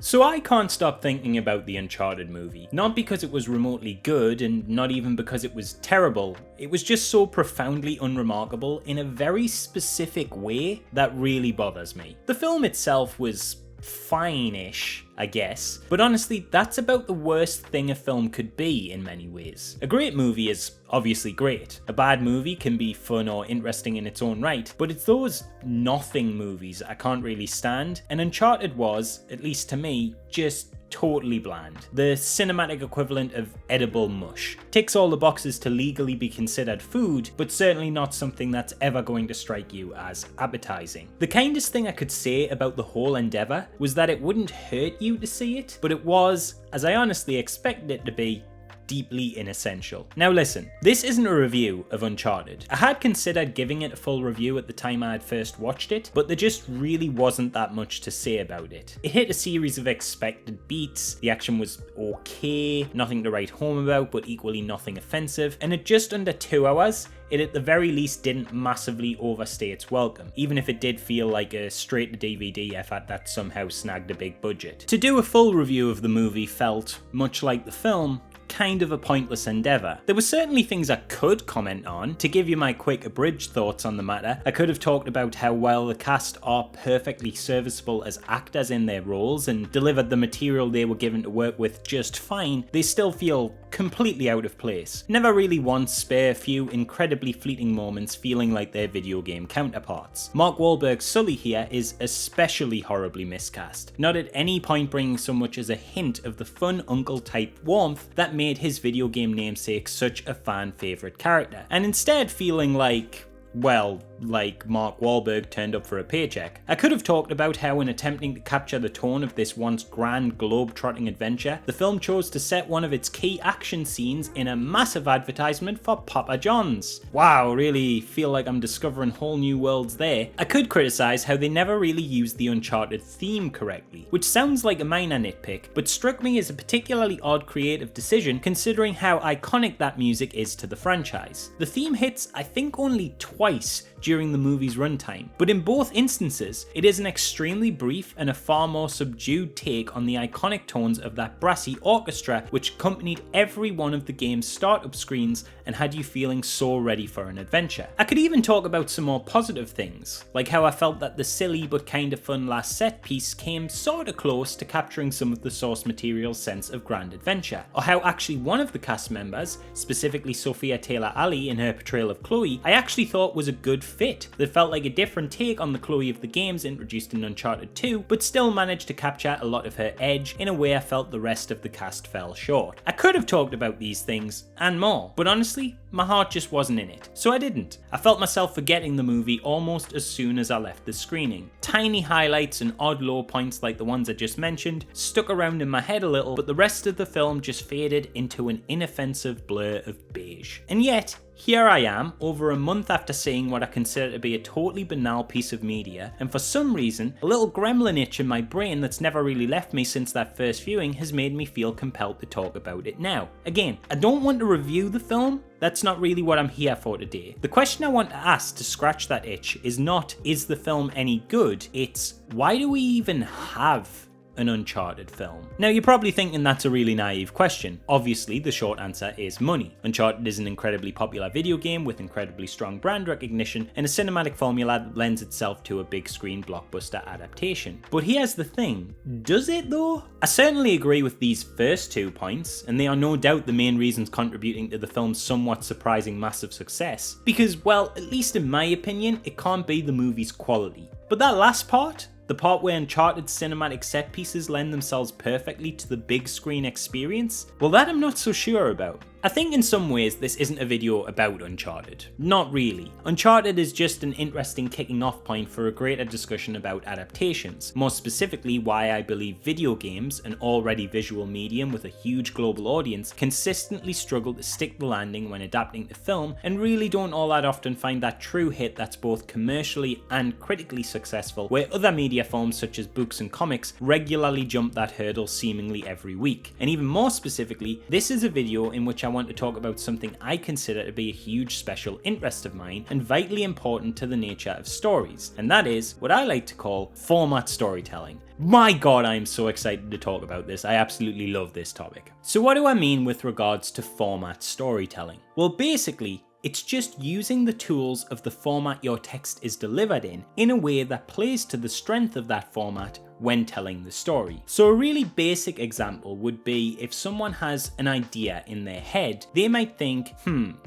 So I can't stop thinking about the Uncharted movie, not because it was remotely good and not even because it was terrible. It was just so profoundly unremarkable in a very specific way that really bothers me. The film itself was fine-ish, I guess, but honestly that's about the worst thing a film could be in many ways. A great movie is obviously great. A bad movie can be fun or interesting in its own right, but it's those nothing movies I can't really stand, and Uncharted was, at least to me, just totally bland. The cinematic equivalent of edible mush. Ticks all the boxes to legally be considered food, but certainly not something that's ever going to strike you as appetizing. The kindest thing I could say about the whole endeavor was that it wouldn't hurt you to see it, but it was, as I honestly expected it to be, deeply inessential. Now listen, this isn't a review of Uncharted. I had considered giving it a full review at the time I had first watched it, but there just really wasn't that much to say about it. It hit a series of expected beats, the action was okay, nothing to write home about but equally nothing offensive, and at just under 2 hours, it at the very least didn't massively overstay its welcome, even if it did feel like a straight-to-DVD effort that somehow snagged a big budget. To do a full review of the movie felt, much like the film, kind of a pointless endeavour. There were certainly things I could comment on. To give you my quick abridged thoughts on the matter, I could have talked about how while the cast are perfectly serviceable as actors in their roles and delivered the material they were given to work with just fine, they still feel completely out of place. Never really once spare a few incredibly fleeting moments feeling like their video game counterparts. Mark Wahlberg's Sully here is especially horribly miscast, not at any point bringing so much as a hint of the fun uncle type warmth that made his video game namesake such a fan favourite character, and instead feeling like, well, like Mark Wahlberg turned up for a paycheck. I could have talked about how in attempting to capture the tone of this once grand globe-trotting adventure, the film chose to set one of its key action scenes in a massive advertisement for Papa John's. Wow, really feel like I'm discovering whole new worlds there. I could criticise how they never really used the Uncharted theme correctly, which sounds like a minor nitpick, but struck me as a particularly odd creative decision considering how iconic that music is to the franchise. The theme hits, I think, only twice during the movie's runtime, but in both instances, it is an extremely brief and a far more subdued take on the iconic tones of that brassy orchestra which accompanied every one of the game's startup screens and had you feeling so ready for an adventure. I could even talk about some more positive things, like how I felt that the silly but kinda fun last set piece came sorta close to capturing some of the source material's sense of grand adventure, or how actually one of the cast members, specifically Sophia Taylor-Ali in her portrayal of Chloe, I actually thought was a good fit that felt like a different take on the Chloe of the games introduced in Uncharted 2, but still managed to capture a lot of her edge in a way I felt the rest of the cast fell short. I could have talked about these things and more, but honestly, my heart just wasn't in it, so I didn't. I felt myself forgetting the movie almost as soon as I left the screening. Tiny highlights and odd low points like the ones I just mentioned stuck around in my head a little, but the rest of the film just faded into an inoffensive blur of beige. And yet, here I am, over a month after seeing what I consider to be a totally banal piece of media, and for some reason, a little gremlin itch in my brain that's never really left me since that first viewing has made me feel compelled to talk about it now. Again, I don't want to review the film, that's not really what I'm here for today. The question I want to ask to scratch that itch is not, is the film any good? It's, why do we even have an Uncharted film? Now you're probably thinking that's a really naive question. Obviously the short answer is money. Uncharted is an incredibly popular video game with incredibly strong brand recognition and a cinematic formula that lends itself to a big screen blockbuster adaptation. But here's the thing, does it though? I certainly agree with these first 2 points, and they are no doubt the main reasons contributing to the film's somewhat surprising massive success, because, well, at least in my opinion, it can't be the movie's quality. But that last part, the part where Uncharted's cinematic set pieces lend themselves perfectly to the big screen experience, well, that I'm not so sure about. I think in some ways this isn't a video about Uncharted. Not really. Uncharted is just an interesting kicking off point for a greater discussion about adaptations, more specifically why I believe video games, an already visual medium with a huge global audience, consistently struggle to stick the landing when adapting to film and really don't all that often find that true hit that's both commercially and critically successful, where other media forms such as books and comics regularly jump that hurdle seemingly every week. And even more specifically, this is a video in which I want to talk about something I consider to be a huge special interest of mine and vitally important to the nature of stories, and that is what I like to call format storytelling. My god, I am so excited to talk about this. I absolutely love this topic. So what do I mean with regards to format storytelling? Well, basically, it's just using the tools of the format your text is delivered in a way that plays to the strength of that format when telling the story. So a really basic example would be if someone has an idea in their head, they might think,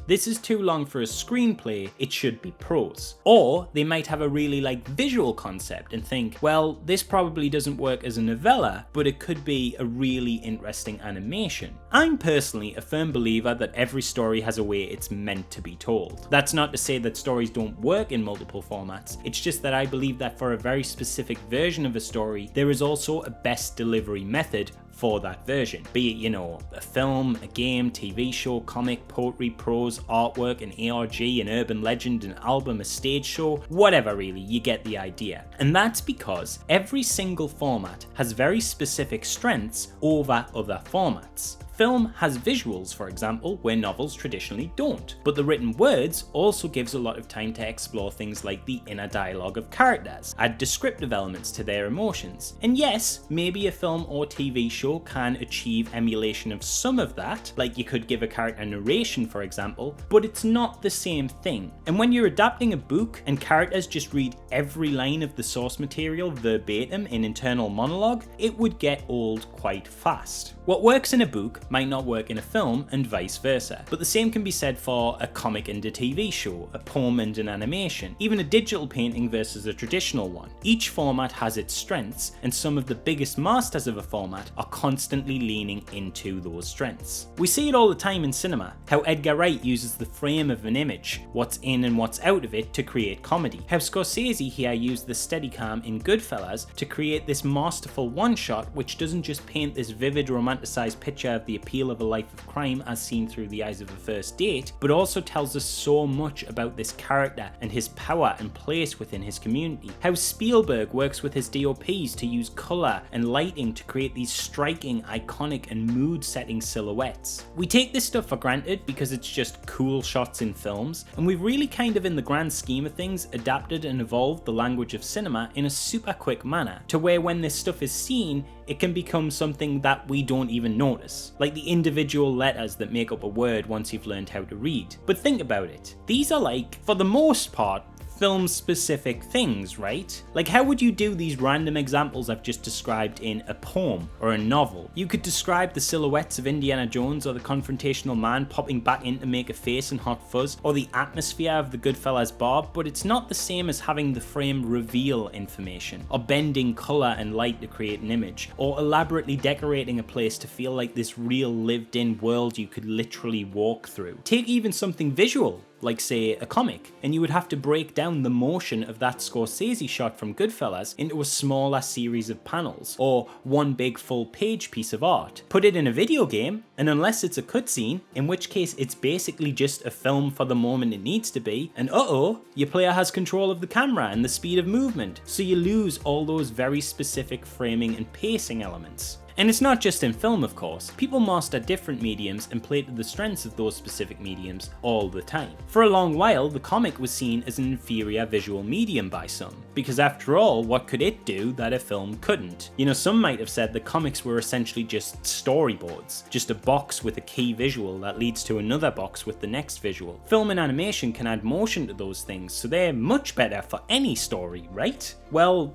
this is too long for a screenplay, it should be prose. Or they might have a really visual concept and think, well, this probably doesn't work as a novella, but it could be a really interesting animation. I'm personally a firm believer that every story has a way it's meant to be told. That's not to say that stories don't work in multiple formats, it's just that I believe that for a very specific version of a story, there is also a best delivery method for that version. Be it, a film, a game, TV show, comic, poetry, prose, artwork, an ARG, an urban legend, an album, a stage show, whatever really, you get the idea. And that's because every single format has very specific strengths over other formats. Film has visuals, for example, where novels traditionally don't, but the written words also gives a lot of time to explore things like the inner dialogue of characters, add descriptive elements to their emotions. And yes, maybe a film or TV show can achieve emulation of some of that, like you could give a character narration, for example, but it's not the same thing. And when you're adapting a book and characters just read every line of the source material verbatim in internal monologue, it would get old quite fast. What works in a book might not work in a film, and vice versa. But the same can be said for a comic and a TV show, a poem and an animation, even a digital painting versus a traditional one. Each format has its strengths, and some of the biggest masters of a format are constantly leaning into those strengths. We see it all the time in cinema, how Edgar Wright uses the frame of an image, what's in and what's out of it, to create comedy. How Scorsese here used the Steadicam in Goodfellas to create this masterful one-shot which doesn't just paint this vivid romanticized picture of the appeal of a life of crime as seen through the eyes of a first date, but also tells us so much about this character and his power and place within his community. How Spielberg works with his DOPs to use colour and lighting to create these striking, iconic and mood-setting silhouettes. We take this stuff for granted because it's just cool shots in films, and we've really kind of in the grand scheme of things adapted and evolved the language of cinema in a super quick manner, to where when this stuff is seen, it can become something that we don't even notice, like the individual letters that make up a word once you've learned how to read. But think about it, these are for the most part, film-specific things, right? How would you do these random examples I've just described in a poem or a novel? You could describe the silhouettes of Indiana Jones or the confrontational man popping back in to make a face in Hot Fuzz, or the atmosphere of the Goodfellas bar, but it's not the same as having the frame reveal information, or bending colour and light to create an image, or elaborately decorating a place to feel like this real lived-in world you could literally walk through. Take even something visual, like say a comic, and you would have to break down the motion of that Scorsese shot from Goodfellas into a smaller series of panels, or one big full page piece of art. Put it in a video game, and unless it's a cutscene, in which case it's basically just a film for the moment it needs to be, and your player has control of the camera and the speed of movement, so you lose all those very specific framing and pacing elements. And it's not just in film, of course. People master different mediums and play to the strengths of those specific mediums all the time. For a long while, the comic was seen as an inferior visual medium by some, because after all, what could it do that a film couldn't? Some might have said the comics were essentially just storyboards, just a box with a key visual that leads to another box with the next visual. Film and animation can add motion to those things, so they're much better for any story, right? Well,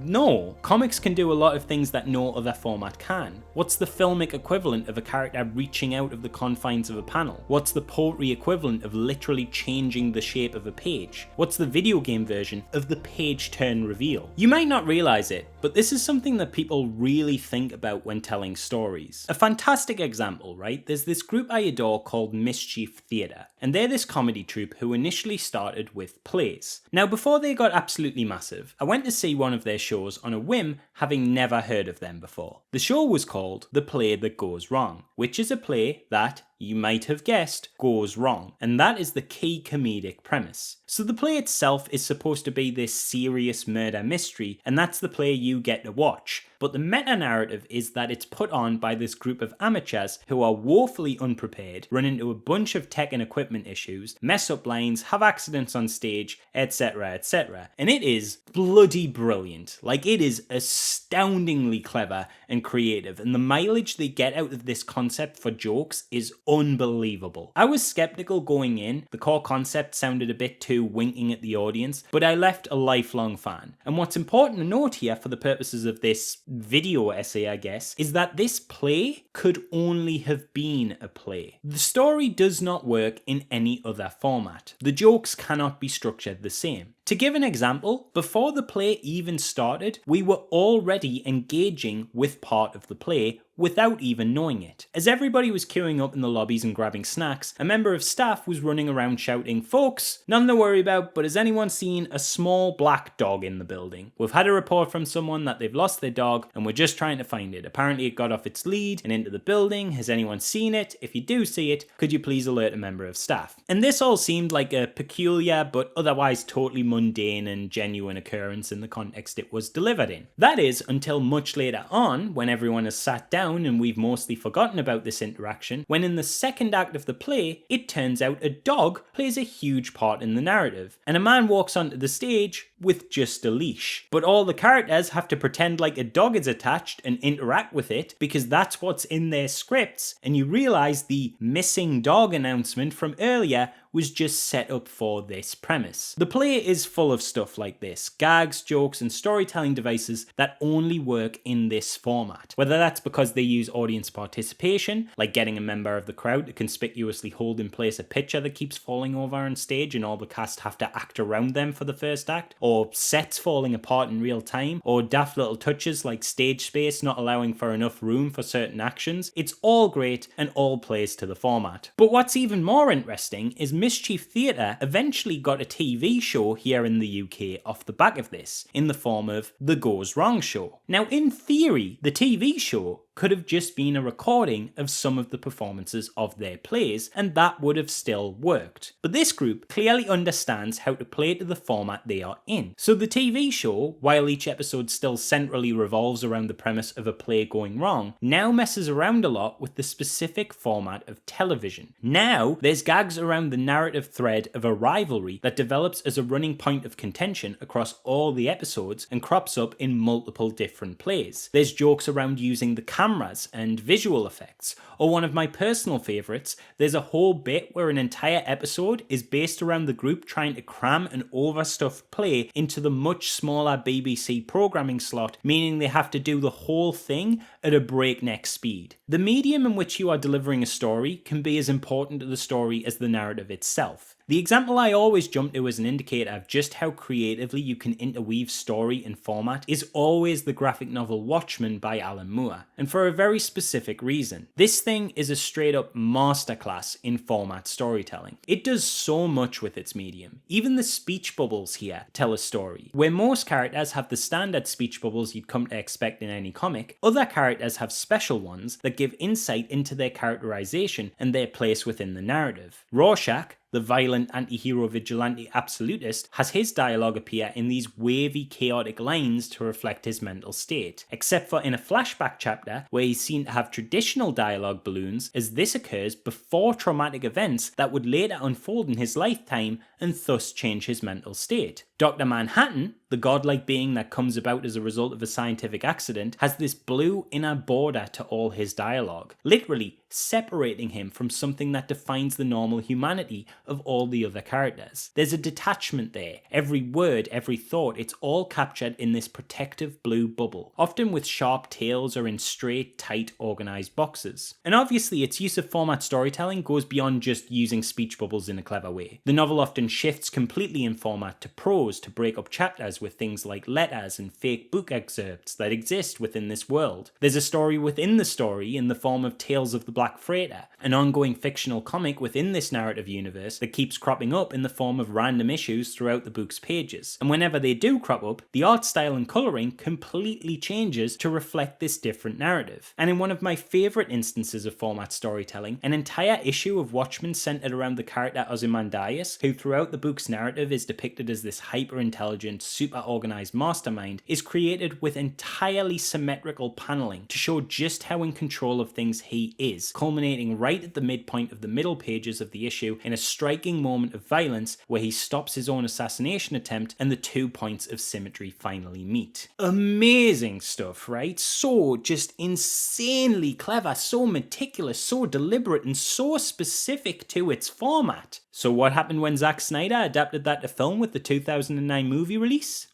no, comics can do a lot of things that no other format can. What's the filmic equivalent of a character reaching out of the confines of a panel? What's the poetry equivalent of literally changing the shape of a page? What's the video game version of the page turn reveal? You might not realise it, but this is something that people really think about when telling stories. A fantastic example, right? There's this group I adore called Mischief Theatre, and they're this comedy troupe who initially started with plays. Now, before they got absolutely massive, I went to see one of their shows on a whim, having never heard of them before. The show was called The Play That Goes Wrong, which is a play that, you might have guessed, goes wrong. And that is the key comedic premise. So the play itself is supposed to be this serious murder mystery, and that's the play you get to watch. But the meta-narrative is that it's put on by this group of amateurs who are woefully unprepared, run into a bunch of tech and equipment issues, mess up lines, have accidents on stage, etc, etc. And it is bloody brilliant. Like, it is astoundingly clever and creative, and the mileage they get out of this concept for jokes is unbelievable. I was skeptical going in, the core concept sounded a bit too winking at the audience, but I left a lifelong fan. And what's important to note here for the purposes of this video essay, I guess, is that this play could only have been a play. The story does not work in any other format. The jokes cannot be structured the same. To give an example, before the play even started, we were already engaging with part of the play without even knowing it. As everybody was queuing up in the lobbies and grabbing snacks, a member of staff was running around shouting, "Folks, nothing to worry about, but has anyone seen a small black dog in the building? We've had a report from someone that they've lost their dog and we're just trying to find it. Apparently it got off its lead and into the building. Has anyone seen it? If you do see it, could you please alert a member of staff?" And this all seemed like a peculiar but otherwise totally mundane and genuine occurrence in the context it was delivered in. That is, until much later on, when everyone has sat down and we've mostly forgotten about this interaction, when in the second act of the play, it turns out a dog plays a huge part in the narrative, and a man walks onto the stage with just a leash. But all the characters have to pretend like a dog is attached and interact with it because that's what's in their scripts, and you realise the missing dog announcement from earlier was just set up for this premise. The play is full of stuff like this, gags, jokes, and storytelling devices that only work in this format. Whether that's because they use audience participation, like getting a member of the crowd to conspicuously hold in place a picture that keeps falling over on stage and all the cast have to act around them for the first act, or sets falling apart in real time, or daft little touches like stage space not allowing for enough room for certain actions. It's all great and all plays to the format. But what's even more interesting is Mischief Theatre eventually got a TV show here in the UK off the back of this, in the form of The Goes Wrong Show. Now, in theory, the TV show could have just been a recording of some of the performances of their plays, and that would have still worked. But this group clearly understands how to play to the format they are in. So the TV show, while each episode still centrally revolves around the premise of a play going wrong, now messes around a lot with the specific format of television. Now, there's gags around the narrative thread of a rivalry that develops as a running point of contention across all the episodes and crops up in multiple different plays. There's jokes around using the cameras and visual effects, or one of my personal favourites, there's a whole bit where an entire episode is based around the group trying to cram an overstuffed play into the much smaller BBC programming slot, meaning they have to do the whole thing at a breakneck speed. The medium in which you are delivering a story can be as important to the story as the narrative itself. The example I always jump to as an indicator of just how creatively you can interweave story and format is always the graphic novel Watchmen by Alan Moore, and for a very specific reason. This thing is a straight up masterclass in format storytelling. It does so much with its medium. Even the speech bubbles here tell a story. Where most characters have the standard speech bubbles you'd come to expect in any comic, other characters have special ones that give insight into their characterization and their place within the narrative. Rorschach, the violent anti-hero vigilante absolutist, has his dialogue appear in these wavy, chaotic lines to reflect his mental state, except for in a flashback chapter where he's seen to have traditional dialogue balloons, as this occurs before traumatic events that would later unfold in his lifetime and thus change his mental state. Dr. Manhattan, the godlike being that comes about as a result of a scientific accident, has this blue inner border to all his dialogue, literally separating him from something that defines the normal humanity of all the other characters. There's a detachment there. Every word, every thought, it's all captured in this protective blue bubble, often with sharp tails or in straight, tight, organised boxes. And obviously its use of format storytelling goes beyond just using speech bubbles in a clever way. The novel often shifts completely in format to prose to break up chapters with things like letters and fake book excerpts that exist within this world. There's a story within the story in the form of Tales of the Black Freighter, an ongoing fictional comic within this narrative universe that keeps cropping up in the form of random issues throughout the book's pages. And whenever they do crop up, the art style and colouring completely changes to reflect this different narrative. And in one of my favourite instances of format storytelling, an entire issue of Watchmen centred around the character Ozymandias, who throughout the book's narrative is depicted as this hyper-intelligent, super-organised mastermind, is created with entirely symmetrical panelling to show just how in control of things he is, culminating right at the midpoint of the middle pages of the issue in a striking moment of violence where he stops his own assassination attempt and the 2 points of symmetry finally meet. Amazing stuff, right? So just insanely clever, so meticulous, so deliberate, and so specific to its format. So what happened when Zack Snyder adapted that to film with the 2009 movie release?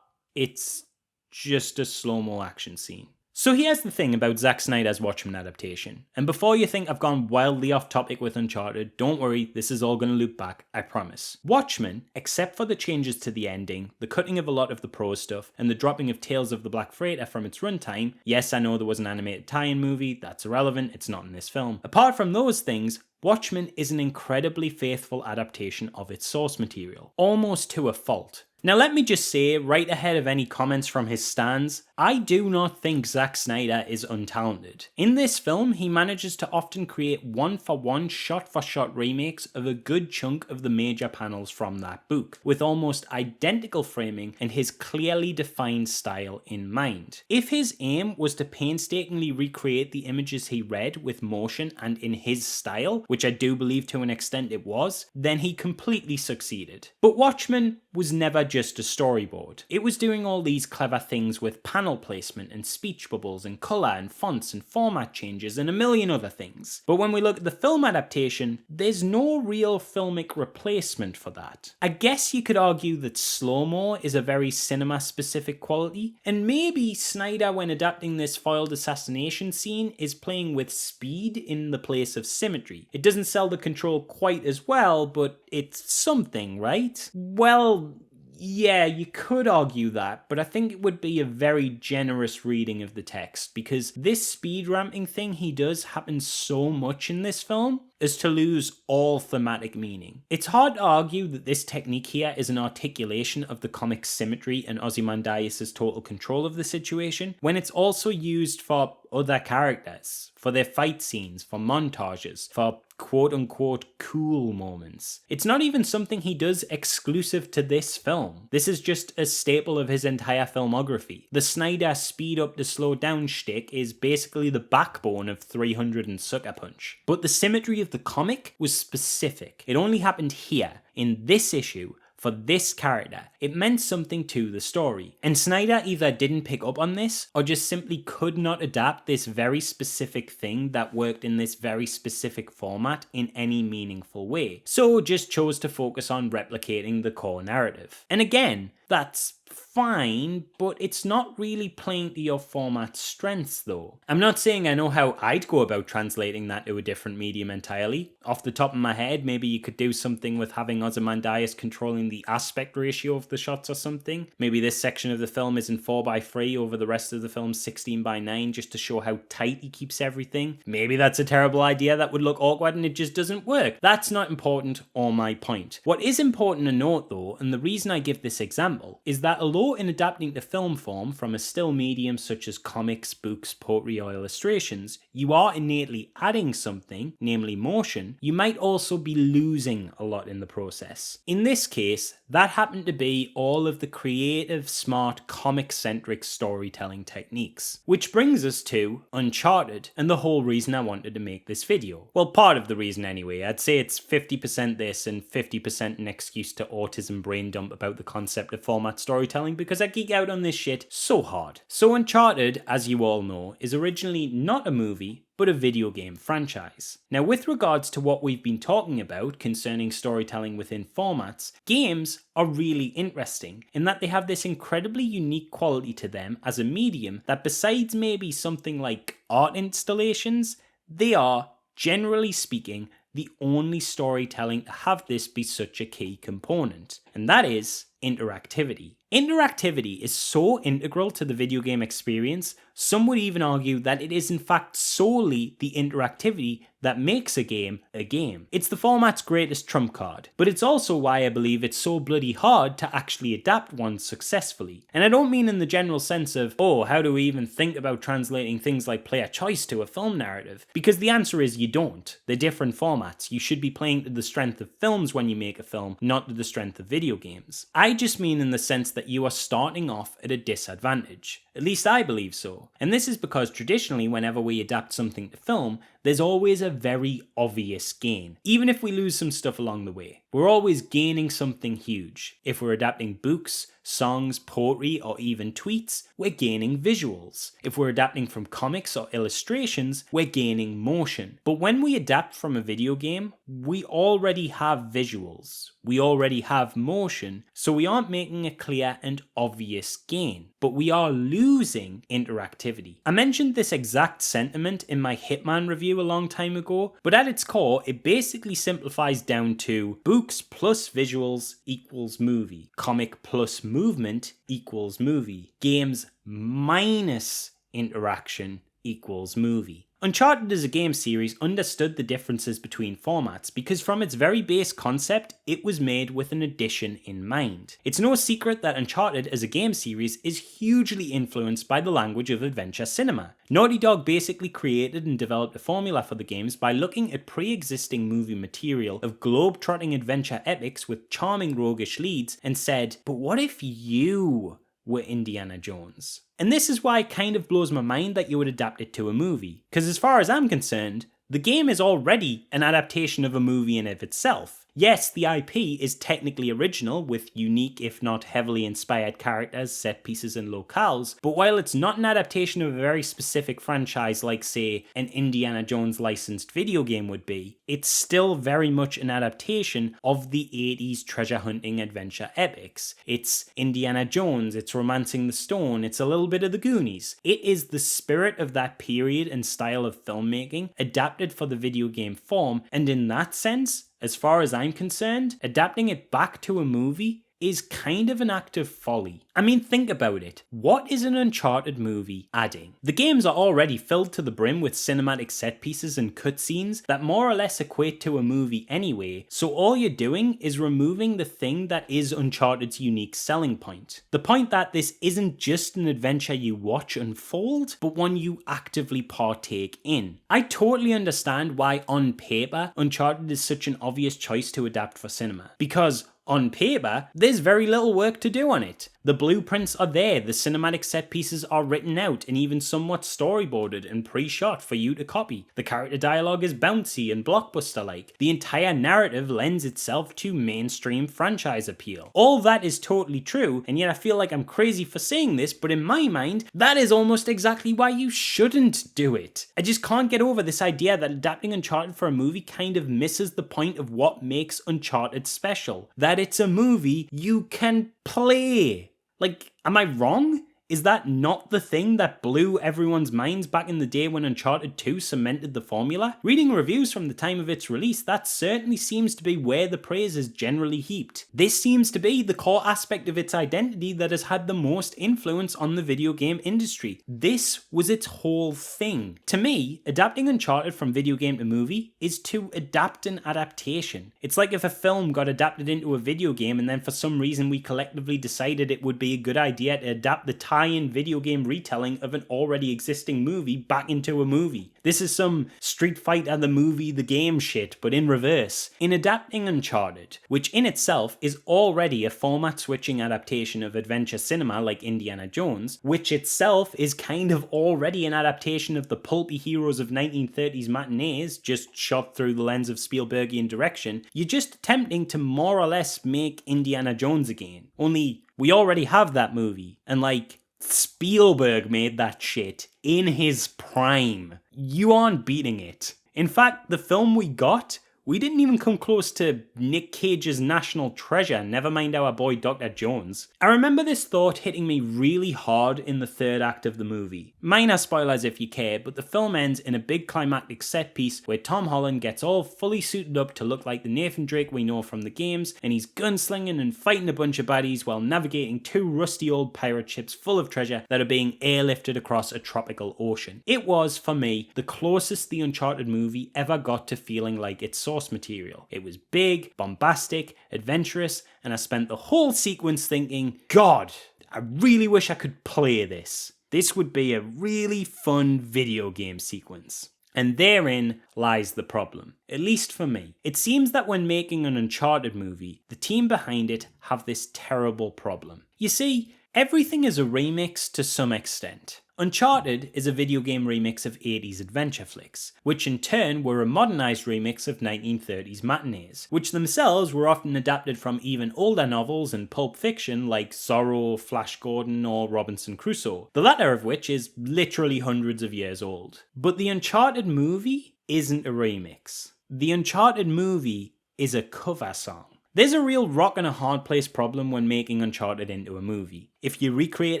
It's just a slow-mo action scene. So here's the thing about Zack Snyder's Watchmen adaptation, and before you think I've gone wildly off topic with Uncharted, don't worry, this is all going to loop back, I promise. Watchmen, except for the changes to the ending, the cutting of a lot of the prose stuff, and the dropping of Tales of the Black Freighter from its runtime, yes, I know there was an animated tie-in movie, that's irrelevant, it's not in this film. Apart from those things, Watchmen is an incredibly faithful adaptation of its source material, almost to a fault. Now let me just say, right ahead of any comments from his stans, I do not think Zack Snyder is untalented. In this film, he manages to often create one-for-one, shot-for-shot remakes of a good chunk of the major panels from that book, with almost identical framing and his clearly defined style in mind. If his aim was to painstakingly recreate the images he read with motion and in his style, which I do believe to an extent it was, then he completely succeeded. But Watchmen was never just a storyboard. It was doing all these clever things with panel placement and speech bubbles and colour and fonts and format changes and a million other things. But when we look at the film adaptation, there's no real filmic replacement for that. I guess you could argue that slow-mo is a very cinema-specific quality, and maybe Snyder, when adapting this foiled assassination scene, is playing with speed in the place of symmetry. It doesn't sell the control quite as well, but it's something, right? Well, yeah, you could argue that, but I think it would be a very generous reading of the text, because this speed ramping thing he does happens so much in this film as to lose all thematic meaning. It's hard to argue that this technique here is an articulation of the comic's symmetry and Ozymandias' total control of the situation, when it's also used for other characters, for their fight scenes, for montages, for quote-unquote cool moments. It's not even something he does exclusive to this film. This is just a staple of his entire filmography. The Snyder speed up to slow down shtick is basically the backbone of 300 and Sucker Punch. But the symmetry of the comic was specific. It only happened here, in this issue, for this character. It meant something to the story. And Snyder either didn't pick up on this, or just simply could not adapt this very specific thing that worked in this very specific format in any meaningful way. So just chose to focus on replicating the core narrative. And again, that's fine, but it's not really playing to your format's strengths though. I'm not saying I know how I'd go about translating that to a different medium entirely. Off the top of my head, maybe you could do something with having Ozymandias controlling the aspect ratio of the shots or something. Maybe this section of the film is in 4:3 over the rest of the film 16:9 just to show how tight he keeps everything. Maybe that's a terrible idea that would look awkward and it just doesn't work. That's not important or my point. What is important to note though, and the reason I give this example, is that although in adapting to film form from a still medium such as comics, books, poetry or illustrations, you are innately adding something, namely motion, you might also be losing a lot in the process. In this case, that happened to be all of the creative, smart, comic-centric storytelling techniques. Which brings us to Uncharted, and the whole reason I wanted to make this video. Well, part of the reason anyway. I'd say it's 50% this and 50% an excuse to autism brain dump about the concept of format storytelling, because I geek out on this shit so hard. So Uncharted, as you all know, is originally not a movie, but a video game franchise. Now, with regards to what we've been talking about concerning storytelling within formats, games are really interesting in that they have this incredibly unique quality to them as a medium that, besides maybe something like art installations, they are, generally speaking, the only storytelling to have this be such a key component, and that is interactivity. Interactivity is so integral to the video game experience, some would even argue that it is in fact solely the interactivity that makes a game a game. It's the format's greatest trump card, but it's also why I believe it's so bloody hard to actually adapt one successfully. And I don't mean in the general sense of, oh, how do we even think about translating things like player choice to a film narrative? Because the answer is you don't. They're different formats. You should be playing to the strength of films when you make a film, not to the strength of video games. I just mean in the sense that you are starting off at a disadvantage. At least I believe so. And this is because traditionally whenever we adapt something to film, there's always a very obvious gain. Even if we lose some stuff along the way, we're always gaining something huge. If we're adapting books, songs, poetry, or even tweets, we're gaining visuals. If we're adapting from comics or illustrations, we're gaining motion. But when we adapt from a video game, we already have visuals. We already have motion, so we aren't making a clear and obvious gain, but we are losing interactivity. I mentioned this exact sentiment in my Hitman review a long time ago, but at its core, it basically simplifies down to books plus visuals equals movie, comic plus movement equals movie, games minus interaction equals movie. Uncharted as a game series understood the differences between formats because from its very base concept, it was made with an addition in mind. It's no secret that Uncharted as a game series is hugely influenced by the language of adventure cinema. Naughty Dog basically created and developed a formula for the games by looking at pre-existing movie material of globe-trotting adventure epics with charming roguish leads and said, but what if you were Indiana Jones? And this is why it kind of blows my mind that you would adapt it to a movie. Because as far as I'm concerned, the game is already an adaptation of a movie in of itself. Yes, the IP is technically original with unique if not heavily inspired characters, set pieces and locales, but while it's not an adaptation of a very specific franchise like say an Indiana Jones licensed video game would be, it's still very much an adaptation of the 80s treasure hunting adventure epics. It's Indiana Jones, it's Romancing the Stone, it's a little bit of the Goonies. It is the spirit of that period and style of filmmaking adapted for the video game form, and in that sense, as far as I'm concerned, adapting it back to a movie is kind of an act of folly. I mean, think about it. What is an Uncharted movie adding? The games are already filled to the brim with cinematic set pieces and cutscenes that more or less equate to a movie anyway, so all you're doing is removing the thing that is Uncharted's unique selling point. The point that this isn't just an adventure you watch unfold, but one you actively partake in. I totally understand why on paper, Uncharted is such an obvious choice to adapt for cinema, because on paper, there's very little work to do on it. The blueprints are there, the cinematic set pieces are written out and even somewhat storyboarded and pre-shot for you to copy. The character dialogue is bouncy and blockbuster-like. The entire narrative lends itself to mainstream franchise appeal. All that is totally true, and yet I feel like I'm crazy for saying this, but in my mind, that is almost exactly why you shouldn't do it. I just can't get over this idea that adapting Uncharted for a movie kind of misses the point of what makes Uncharted special. That it's a movie you can play. Like, am I wrong? Is that not the thing that blew everyone's minds back in the day when Uncharted 2 cemented the formula? Reading reviews from the time of its release, that certainly seems to be where the praise is generally heaped. This seems to be the core aspect of its identity that has had the most influence on the video game industry. This was its whole thing. To me, adapting Uncharted from video game to movie is to adapt an adaptation. It's like if a film got adapted into a video game and then for some reason we collectively decided it would be a good idea to adapt the tie-in video game retelling of an already existing movie back into a movie. This is some Street Fighter the movie the game shit, but in reverse. In adapting Uncharted, which in itself is already a format-switching adaptation of adventure cinema like Indiana Jones, which itself is kind of already an adaptation of the pulpy heroes of 1930s matinees, just shot through the lens of Spielbergian direction, you're just attempting to more or less make Indiana Jones again. Only we already have that movie, and like, Spielberg made that shit in his prime. You aren't beating it. In fact, the film we got We didn't even come close to Nick Cage's National Treasure, never mind our boy Dr. Jones. I remember this thought hitting me really hard in the third act of the movie. Minor spoilers if you care, but the film ends in a big climactic set piece where Tom Holland gets all fully suited up to look like the Nathan Drake we know from the games, and he's gunslinging and fighting a bunch of baddies while navigating two rusty old pirate ships full of treasure that are being airlifted across a tropical ocean. It was, for me, the closest the Uncharted movie ever got to feeling like its source material. It was big, bombastic, adventurous, and I spent the whole sequence thinking, God, I really wish I could play this. This would be a really fun video game sequence. And therein lies the problem, at least for me. It seems that when making an Uncharted movie, the team behind it have this terrible problem. You see, everything is a remix to some extent. Uncharted is a video game remix of 80s adventure flicks, which in turn were a modernised remix of 1930s matinees, which themselves were often adapted from even older novels and pulp fiction like Zorro, Flash Gordon or Robinson Crusoe, the latter of which is literally hundreds of years old. But the Uncharted movie isn't a remix. The Uncharted movie is a cover song. There's a real rock and a hard place problem when making Uncharted into a movie. If you recreate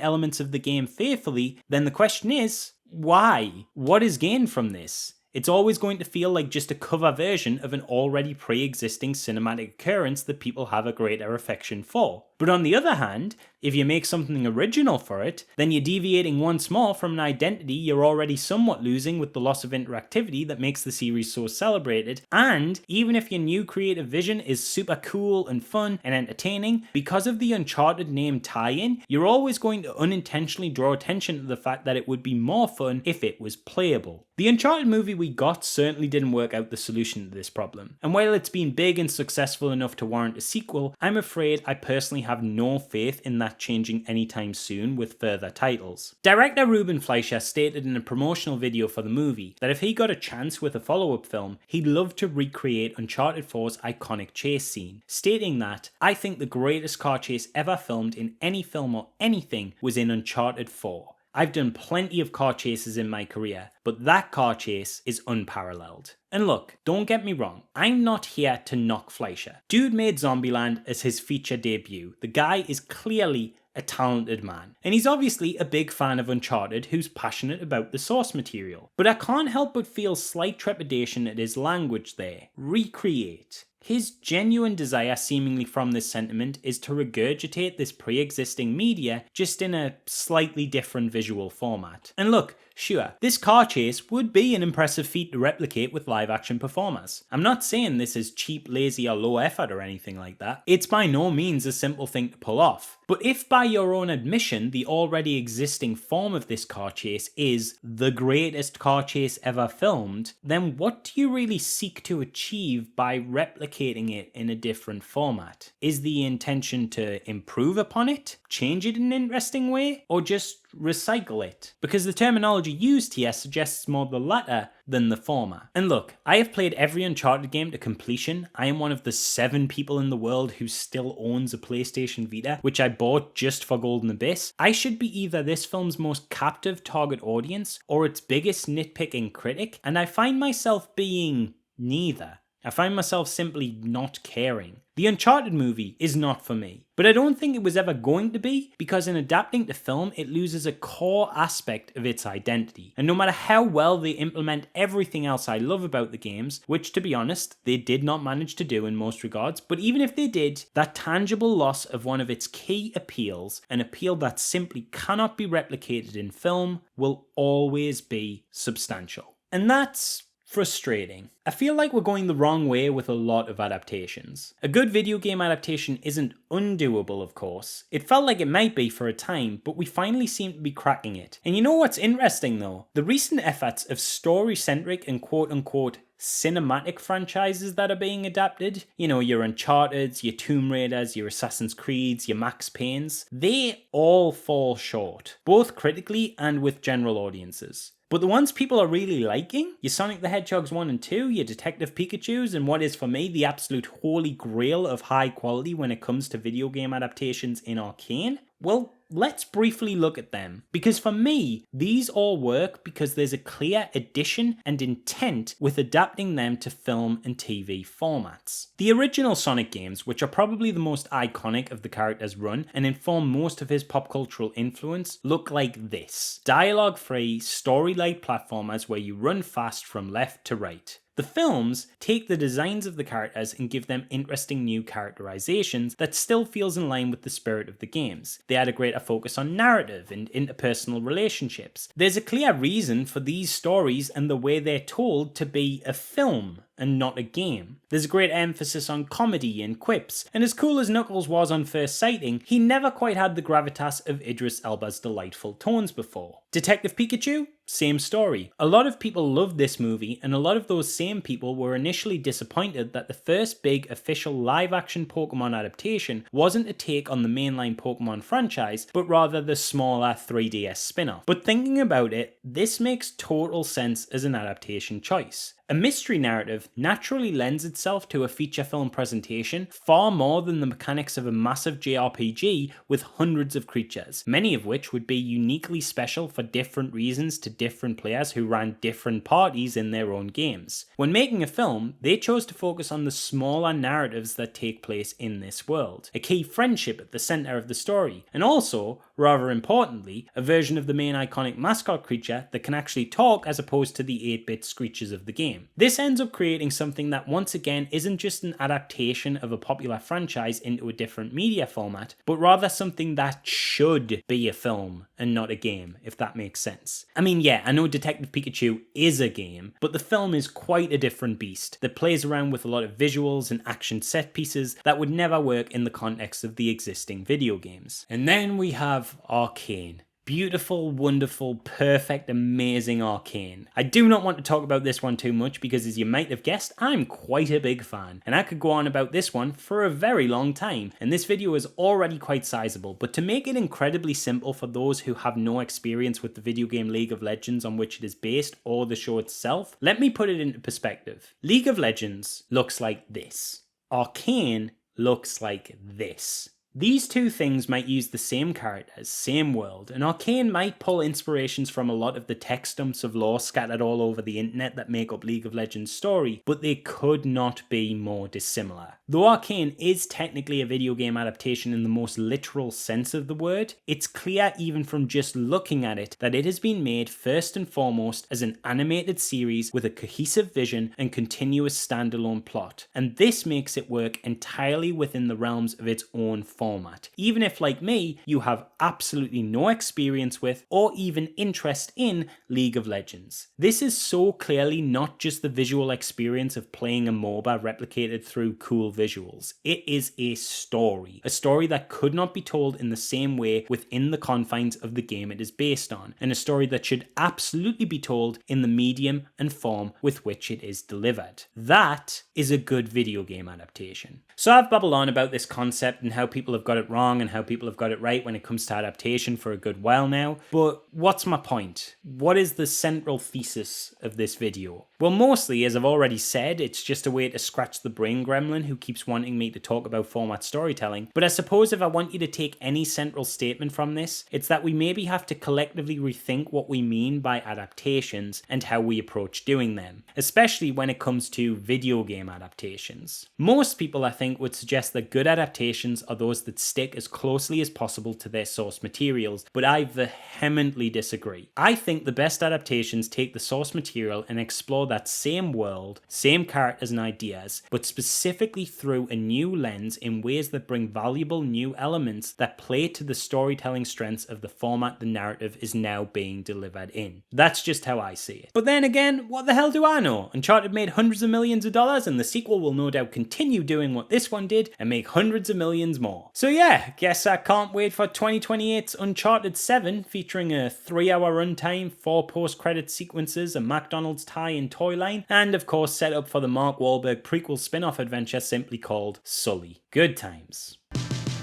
elements of the game faithfully, then the question is, why? What is gained from this? It's always going to feel like just a cover version of an already pre-existing cinematic occurrence that people have a greater affection for. But on the other hand, if you make something original for it, then you're deviating once more from an identity you're already somewhat losing with the loss of interactivity that makes the series so celebrated. And even if your new creative vision is super cool and fun and entertaining, because of the Uncharted name tie-in, you're always going to unintentionally draw attention to the fact that it would be more fun if it was playable. The Uncharted movie we got certainly didn't work out the solution to this problem. And while it's been big and successful enough to warrant a sequel, I'm afraid I personally have no faith in that changing anytime soon with further titles. Director Ruben Fleischer stated in a promotional video for the movie that if he got a chance with a follow-up film, he'd love to recreate Uncharted 4's iconic chase scene, stating that, "I think the greatest car chase ever filmed in any film or anything was in Uncharted 4. I've done plenty of car chases in my career, but that car chase is unparalleled." And look, don't get me wrong, I'm not here to knock Fleischer. Dude made Zombieland as his feature debut. The guy is clearly a talented man. And he's obviously a big fan of Uncharted who's passionate about the source material. But I can't help but feel slight trepidation at his language there. Recreate. His genuine desire seemingly from this sentiment is to regurgitate this pre-existing media just in a slightly different visual format. And look, sure, this car chase would be an impressive feat to replicate with live action performers. I'm not saying this is cheap, lazy or low effort or anything like that. It's by no means a simple thing to pull off. But if by your own admission the already existing form of this car chase is the greatest car chase ever filmed, then what do you really seek to achieve by replicating it in a different format? Is the intention to improve upon it, change it in an interesting way, or just recycle it? Because the terminology used here suggests more the latter than the former. And look, I have played every Uncharted game to completion. I am one of the 7 people in the world who still owns a PlayStation Vita, which I bought just for Golden Abyss. I should be either this film's most captive target audience or its biggest nitpicking critic, and I find myself being neither. I find myself simply not caring. The Uncharted movie is not for me, but I don't think it was ever going to be, because in adapting to film it loses a core aspect of its identity. And no matter how well they implement everything else I love about the games, which to be honest, they did not manage to do in most regards, but even if they did, that tangible loss of one of its key appeals, an appeal that simply cannot be replicated in film, will always be substantial. And that's frustrating. I feel like we're going the wrong way with a lot of adaptations. A good video game adaptation isn't undoable, of course. It felt like it might be for a time, but we finally seem to be cracking it. And you know what's interesting though? The recent efforts of story-centric and quote-unquote cinematic franchises that are being adapted, you know, your Uncharted's, your Tomb Raiders, your Assassin's Creed's, your Max Payne's, they all fall short, both critically and with general audiences. But the ones people are really liking, your Sonic the Hedgehogs 1 and 2, your Detective Pikachu's, and what is for me the absolute holy grail of high quality when it comes to video game adaptations in Arcane, well, let's briefly look at them. Because for me, these all work because there's a clear addition and intent with adapting them to film and TV formats. The original Sonic games, which are probably the most iconic of the character's run and inform most of his pop cultural influence, look like this. Dialogue-free, story-like platformers where you run fast from left to right. The films take the designs of the characters and give them interesting new characterizations that still feels in line with the spirit of the games. They add a greater focus on narrative and interpersonal relationships. There's a clear reason for these stories and the way they're told to be a film and not a game. There's a great emphasis on comedy and quips, and as cool as Knuckles was on first sighting, he never quite had the gravitas of Idris Elba's delightful tones before. Detective Pikachu? Same story. A lot of people loved this movie, and a lot of those same people were initially disappointed that the first big official live-action Pokemon adaptation wasn't a take on the mainline Pokemon franchise, but rather the smaller 3DS spin-off. But thinking about it, this makes total sense as an adaptation choice. A mystery narrative naturally lends itself to a feature film presentation far more than the mechanics of a massive JRPG with hundreds of creatures, many of which would be uniquely special for different reasons to different players who ran different parties in their own games. When making a film, they chose to focus on the smaller narratives that take place in this world, a key friendship at the center of the story, and also, rather importantly, a version of the main iconic mascot creature that can actually talk as opposed to the 8-bit screeches of the game. This ends up creating something that once again isn't just an adaptation of a popular franchise into a different media format, but rather something that should be a film and not a game, if that makes sense. I mean, yeah, I know Detective Pikachu is a game, but the film is quite a different beast that plays around with a lot of visuals and action set pieces that would never work in the context of the existing video games. And then we have Arcane. Beautiful, wonderful, perfect, amazing Arcane. I do not want to talk about this one too much because, as you might have guessed, I'm quite a big fan, and I could go on about this one for a very long time, and this video is already quite sizable, but to make it incredibly simple for those who have no experience with the video game League of Legends on which it is based or the show itself, let me put it into perspective. League of Legends looks like this. Arcane looks like this. These two things might use the same characters, same world, and Arcane might pull inspirations from a lot of the text dumps of lore scattered all over the internet that make up League of Legends' story, but they could not be more dissimilar. Though Arcane is technically a video game adaptation in the most literal sense of the word, it's clear even from just looking at it that it has been made first and foremost as an animated series with a cohesive vision and continuous standalone plot, and this makes it work entirely within the realms of its own format, even if, like me, you have absolutely no experience with or even interest in League of Legends. This is so clearly not just the visual experience of playing a MOBA replicated through cool visuals. It is a story that could not be told in the same way within the confines of the game it is based on, and a story that should absolutely be told in the medium and form with which it is delivered. That is a good video game adaptation. So I've babbled on about this concept and how people have got it wrong and how people have got it right when it comes to adaptation for a good while now, but what's my point? What is the central thesis of this video? Well, mostly, as I've already said, it's just a way to scratch the brain gremlin who keeps wanting me to talk about format storytelling, but I suppose if I want you to take any central statement from this, it's that we maybe have to collectively rethink what we mean by adaptations and how we approach doing them, especially when it comes to video game adaptations. Most people, I think, would suggest that good adaptations are those that stick as closely as possible to their source materials, but I vehemently disagree. I think the best adaptations take the source material and explore that same world, same characters and ideas, but specifically through a new lens in ways that bring valuable new elements that play to the storytelling strengths of the format the narrative is now being delivered in. That's just how I see it. But then again, what the hell do I know? Uncharted made hundreds of millions of dollars, and the sequel will no doubt continue doing what this one did and make hundreds of millions more. So yeah, guess I can't wait for 2028's Uncharted 7, featuring a 3-hour runtime, 4 post-credit sequences, a McDonald's tie-in toy line, and of course set up for the Mark Wahlberg prequel spin-off adventure simply called Sully. Good times.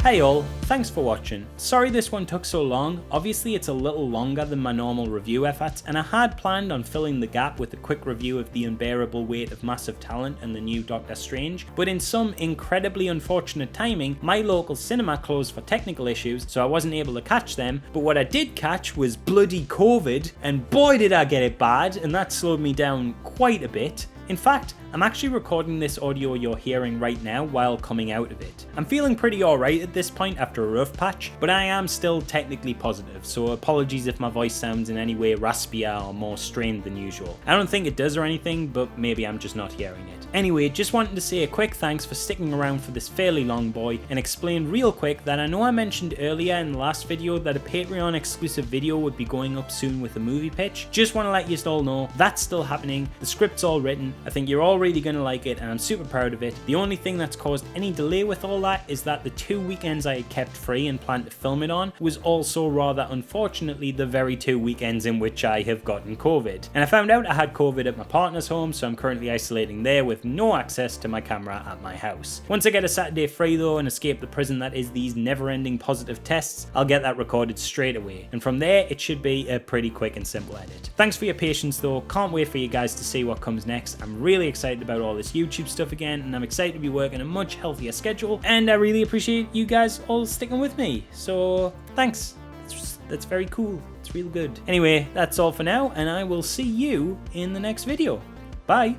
Hey all, thanks for watching. Sorry this one took so long. Obviously it's a little longer than my normal review efforts, and I had planned on filling the gap with a quick review of The Unbearable Weight of Massive Talent and the new Doctor Strange, but in some incredibly unfortunate timing, my local cinema closed for technical issues, so I wasn't able to catch them. But what I did catch was bloody COVID, and boy did I get it bad, and that slowed me down quite a bit. In fact, I'm actually recording this audio you're hearing right now while coming out of it. I'm feeling pretty alright at this point after a rough patch, but I am still technically positive, so apologies if my voice sounds in any way raspier or more strained than usual. I don't think it does or anything, but maybe I'm just not hearing it. Anyway, just wanted to say a quick thanks for sticking around for this fairly long boy, and explain real quick that I know I mentioned earlier in the last video that a Patreon exclusive video would be going up soon with a movie pitch. Just want to let you all know that's still happening, the script's all written, I think you're all really going to like it and I'm super proud of it. The only thing that's caused any delay with all that is that the 2 weekends I had kept free and planned to film it on was also rather unfortunately the very 2 weekends in which I have gotten COVID. And I found out I had COVID at my partner's home, so I'm currently isolating there with no access to my camera at my house. Once I get a Saturday free though and escape the prison that is these never-ending positive tests, I'll get that recorded straight away. And from there it should be a pretty quick and simple edit. Thanks for your patience though, can't wait for you guys to see what comes next. I'm really excited about all this YouTube stuff again, and I'm excited to be working a much healthier schedule, and I really appreciate you guys all sticking with me, so thanks. That's very cool. It's real good. Anyway, that's all for now, and I will see you in the next video. Bye.